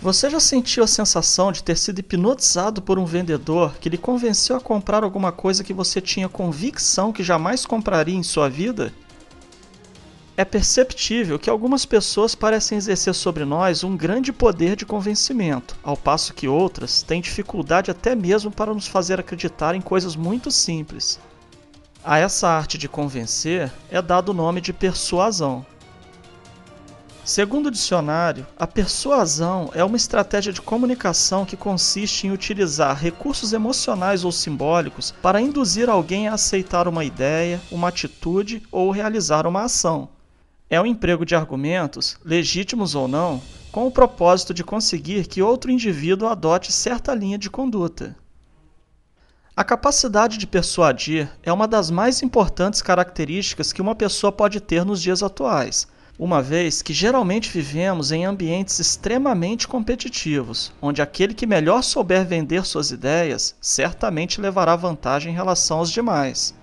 Você já sentiu a sensação de ter sido hipnotizado por um vendedor que lhe convenceu a comprar alguma coisa que você tinha convicção que jamais compraria em sua vida? É perceptível que algumas pessoas parecem exercer sobre nós um grande poder de convencimento, ao passo que outras têm dificuldade até mesmo para nos fazer acreditar em coisas muito simples. A essa arte de convencer é dado o nome de persuasão. Segundo o dicionário, a persuasão é uma estratégia de comunicação que consiste em utilizar recursos emocionais ou simbólicos para induzir alguém a aceitar uma ideia, uma atitude ou realizar uma ação. É o emprego de argumentos, legítimos ou não, com o propósito de conseguir que outro indivíduo adote certa linha de conduta. A capacidade de persuadir é uma das mais importantes características que uma pessoa pode ter nos dias atuais, uma vez que geralmente vivemos em ambientes extremamente competitivos, onde aquele que melhor souber vender suas ideias certamente levará vantagem em relação aos demais.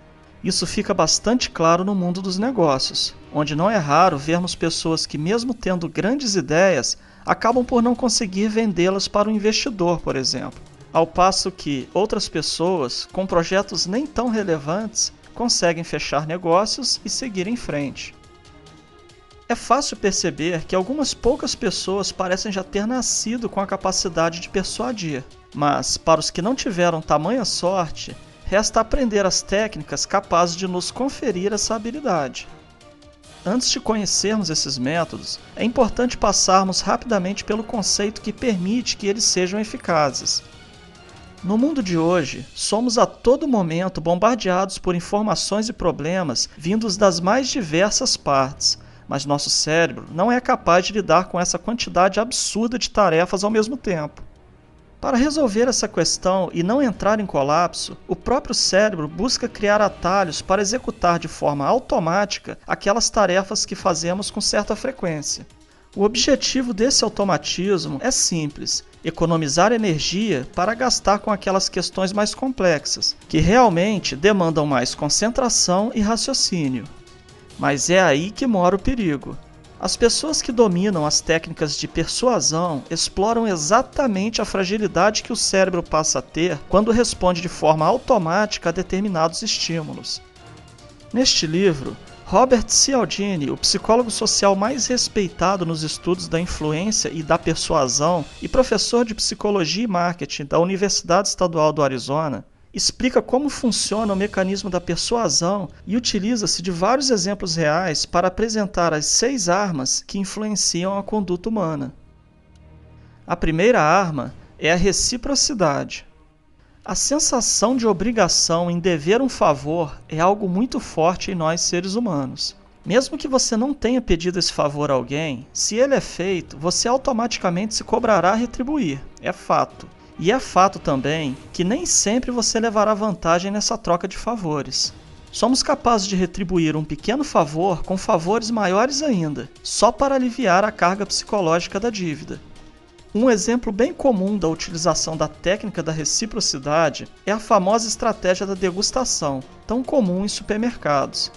Isso fica bastante claro no mundo dos negócios, onde não é raro vermos pessoas que, mesmo tendo grandes ideias, acabam por não conseguir vendê-las para o investidor, por exemplo, ao passo que outras pessoas, com projetos nem tão relevantes, conseguem fechar negócios e seguir em frente. É fácil perceber que algumas poucas pessoas parecem já ter nascido com a capacidade de persuadir, mas, para os que não tiveram tamanha sorte, resta aprender as técnicas capazes de nos conferir essa habilidade. Antes de conhecermos esses métodos, é importante passarmos rapidamente pelo conceito que permite que eles sejam eficazes. No mundo de hoje, somos a todo momento bombardeados por informações e problemas vindos das mais diversas partes, mas nosso cérebro não é capaz de lidar com essa quantidade absurda de tarefas ao mesmo tempo. Para resolver essa questão e não entrar em colapso, o próprio cérebro busca criar atalhos para executar de forma automática aquelas tarefas que fazemos com certa frequência. O objetivo desse automatismo é simples: economizar energia para gastar com aquelas questões mais complexas, que realmente demandam mais concentração e raciocínio. Mas é aí que mora o perigo. As pessoas que dominam as técnicas de persuasão exploram exatamente a fragilidade que o cérebro passa a ter quando responde de forma automática a determinados estímulos. Neste livro, Robert Cialdini, o psicólogo social mais respeitado nos estudos da influência e da persuasão e professor de psicologia e marketing da Universidade Estadual do Arizona, explica como funciona o mecanismo da persuasão e utiliza-se de vários exemplos reais para apresentar as 6 armas que influenciam a conduta humana. A primeira arma é a reciprocidade. A sensação de obrigação em dever um favor é algo muito forte em nós seres humanos. Mesmo que você não tenha pedido esse favor a alguém, se ele é feito, você automaticamente se cobrará a retribuir, é fato. E é fato também que nem sempre você levará vantagem nessa troca de favores. Somos capazes de retribuir um pequeno favor com favores maiores ainda, só para aliviar a carga psicológica da dívida. Um exemplo bem comum da utilização da técnica da reciprocidade é a famosa estratégia da degustação, tão comum em supermercados.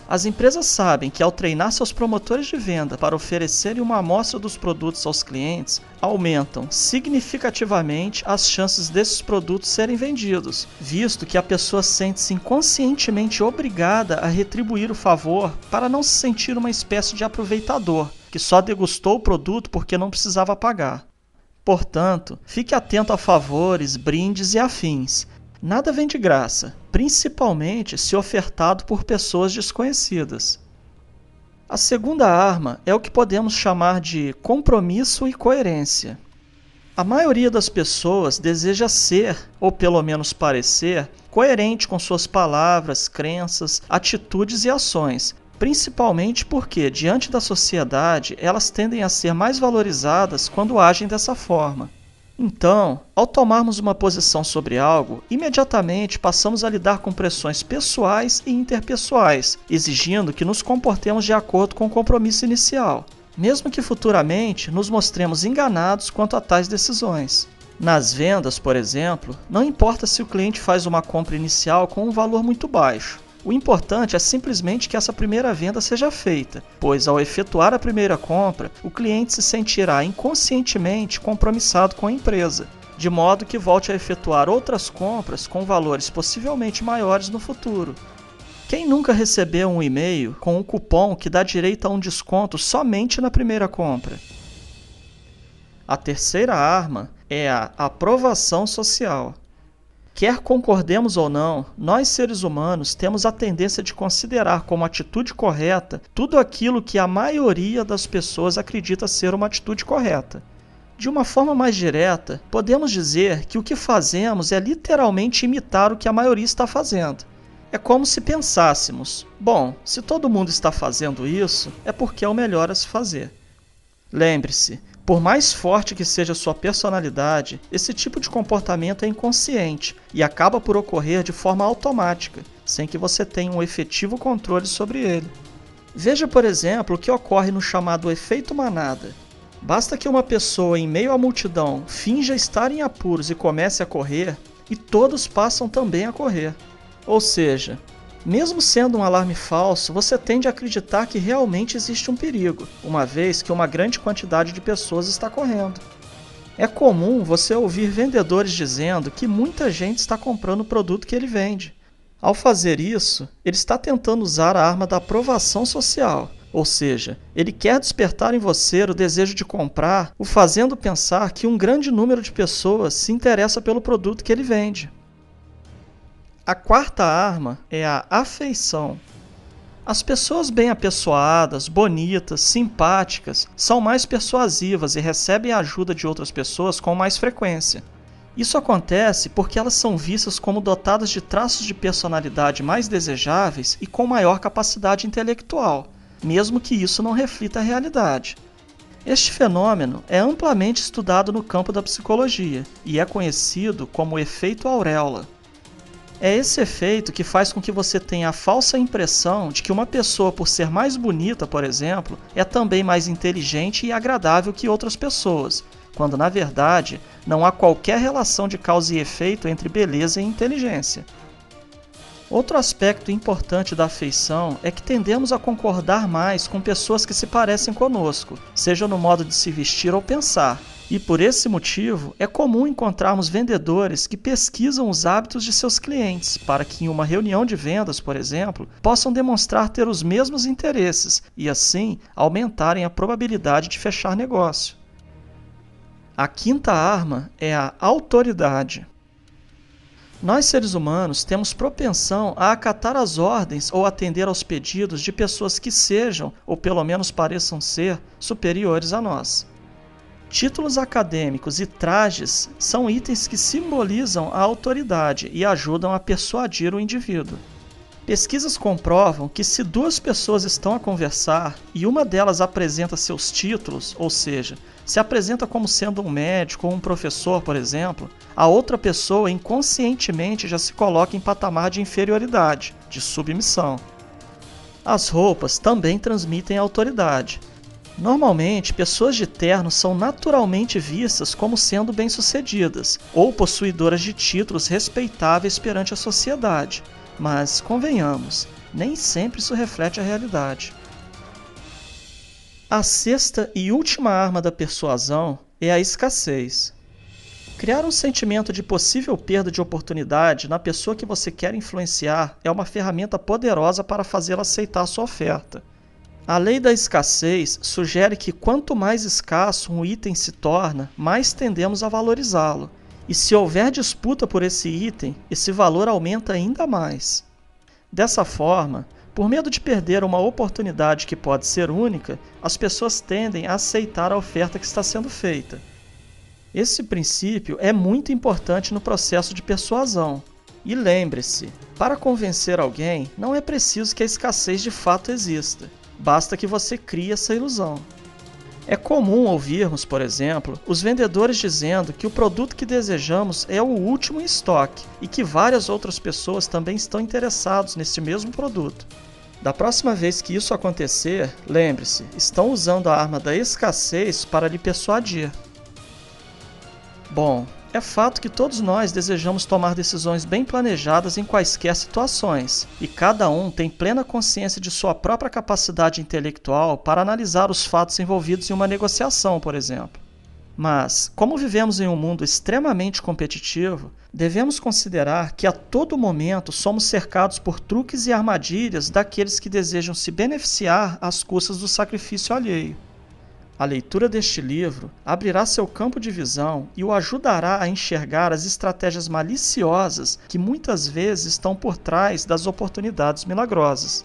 As empresas sabem que, ao treinar seus promotores de venda para oferecerem uma amostra dos produtos aos clientes, aumentam significativamente as chances desses produtos serem vendidos, visto que a pessoa sente-se inconscientemente obrigada a retribuir o favor para não se sentir uma espécie de aproveitador, que só degustou o produto porque não precisava pagar. Portanto, fique atento a favores, brindes e afins. Nada vem de graça, principalmente se ofertado por pessoas desconhecidas. A segunda arma é o que podemos chamar de compromisso e coerência. A maioria das pessoas deseja ser, ou pelo menos parecer, coerente com suas palavras, crenças, atitudes e ações, principalmente porque, diante da sociedade, elas tendem a ser mais valorizadas quando agem dessa forma. Então, ao tomarmos uma posição sobre algo, imediatamente passamos a lidar com pressões pessoais e interpessoais, exigindo que nos comportemos de acordo com o compromisso inicial, mesmo que futuramente nos mostremos enganados quanto a tais decisões. Nas vendas, por exemplo, não importa se o cliente faz uma compra inicial com um valor muito baixo. O importante é simplesmente que essa primeira venda seja feita, pois ao efetuar a primeira compra, o cliente se sentirá inconscientemente compromissado com a empresa, de modo que volte a efetuar outras compras com valores possivelmente maiores no futuro. Quem nunca recebeu um e-mail com um cupom que dá direito a um desconto somente na primeira compra? A terceira arma é a aprovação social. Quer concordemos ou não, nós seres humanos temos a tendência de considerar como atitude correta tudo aquilo que a maioria das pessoas acredita ser uma atitude correta. De uma forma mais direta, podemos dizer que o que fazemos é literalmente imitar o que a maioria está fazendo. É como se pensássemos, bom, se todo mundo está fazendo isso, é porque é o melhor a se fazer. Lembre-se, por mais forte que seja sua personalidade, esse tipo de comportamento é inconsciente e acaba por ocorrer de forma automática, sem que você tenha um efetivo controle sobre ele. Veja, por exemplo, o que ocorre no chamado efeito manada. Basta que uma pessoa em meio à multidão finja estar em apuros e comece a correr, e todos passam também a correr. Ou seja, mesmo sendo um alarme falso, você tende a acreditar que realmente existe um perigo, uma vez que uma grande quantidade de pessoas está correndo. É comum você ouvir vendedores dizendo que muita gente está comprando o produto que ele vende. Ao fazer isso, ele está tentando usar a arma da aprovação social, ou seja, ele quer despertar em você o desejo de comprar, o fazendo pensar que um grande número de pessoas se interessa pelo produto que ele vende. A quarta arma é a afeição. As pessoas bem apessoadas, bonitas, simpáticas, são mais persuasivas e recebem a ajuda de outras pessoas com mais frequência. Isso acontece porque elas são vistas como dotadas de traços de personalidade mais desejáveis e com maior capacidade intelectual, mesmo que isso não reflita a realidade. Este fenômeno é amplamente estudado no campo da psicologia e é conhecido como efeito auréola. É esse efeito que faz com que você tenha a falsa impressão de que uma pessoa, por ser mais bonita, por exemplo, é também mais inteligente e agradável que outras pessoas, quando na verdade não há qualquer relação de causa e efeito entre beleza e inteligência. Outro aspecto importante da afeição é que tendemos a concordar mais com pessoas que se parecem conosco, seja no modo de se vestir ou pensar. E por esse motivo, é comum encontrarmos vendedores que pesquisam os hábitos de seus clientes para que em uma reunião de vendas, por exemplo, possam demonstrar ter os mesmos interesses e assim aumentarem a probabilidade de fechar negócio. A quinta arma é a autoridade. Nós, seres humanos, temos propensão a acatar as ordens ou atender aos pedidos de pessoas que sejam, ou pelo menos pareçam ser, superiores a nós. Títulos acadêmicos e trajes são itens que simbolizam a autoridade e ajudam a persuadir o indivíduo. Pesquisas comprovam que se duas pessoas estão a conversar e uma delas apresenta seus títulos, ou seja, se apresenta como sendo um médico ou um professor, por exemplo, a outra pessoa inconscientemente já se coloca em patamar de inferioridade, de submissão. As roupas também transmitem autoridade. Normalmente, pessoas de terno são naturalmente vistas como sendo bem-sucedidas ou possuidoras de títulos respeitáveis perante a sociedade, mas, convenhamos, nem sempre isso reflete a realidade. A sexta e última arma da persuasão é a escassez. Criar um sentimento de possível perda de oportunidade na pessoa que você quer influenciar é uma ferramenta poderosa para fazê-la aceitar sua oferta. A lei da escassez sugere que quanto mais escasso um item se torna, mais tendemos a valorizá-lo. E se houver disputa por esse item, esse valor aumenta ainda mais. Dessa forma, por medo de perder uma oportunidade que pode ser única, as pessoas tendem a aceitar a oferta que está sendo feita. Esse princípio é muito importante no processo de persuasão. E lembre-se, para convencer alguém, não é preciso que a escassez de fato exista. Basta que você crie essa ilusão. É comum ouvirmos, por exemplo, os vendedores dizendo que o produto que desejamos é o último em estoque e que várias outras pessoas também estão interessadas nesse mesmo produto. Da próxima vez que isso acontecer, lembre-se, estão usando a arma da escassez para lhe persuadir. Bom, É fato que todos nós desejamos tomar decisões bem planejadas em quaisquer situações, e cada um tem plena consciência de sua própria capacidade intelectual para analisar os fatos envolvidos em uma negociação, por exemplo. Mas, como vivemos em um mundo extremamente competitivo, devemos considerar que a todo momento somos cercados por truques e armadilhas daqueles que desejam se beneficiar às custas do sacrifício alheio. A leitura deste livro abrirá seu campo de visão e o ajudará a enxergar as estratégias maliciosas que muitas vezes estão por trás das oportunidades milagrosas.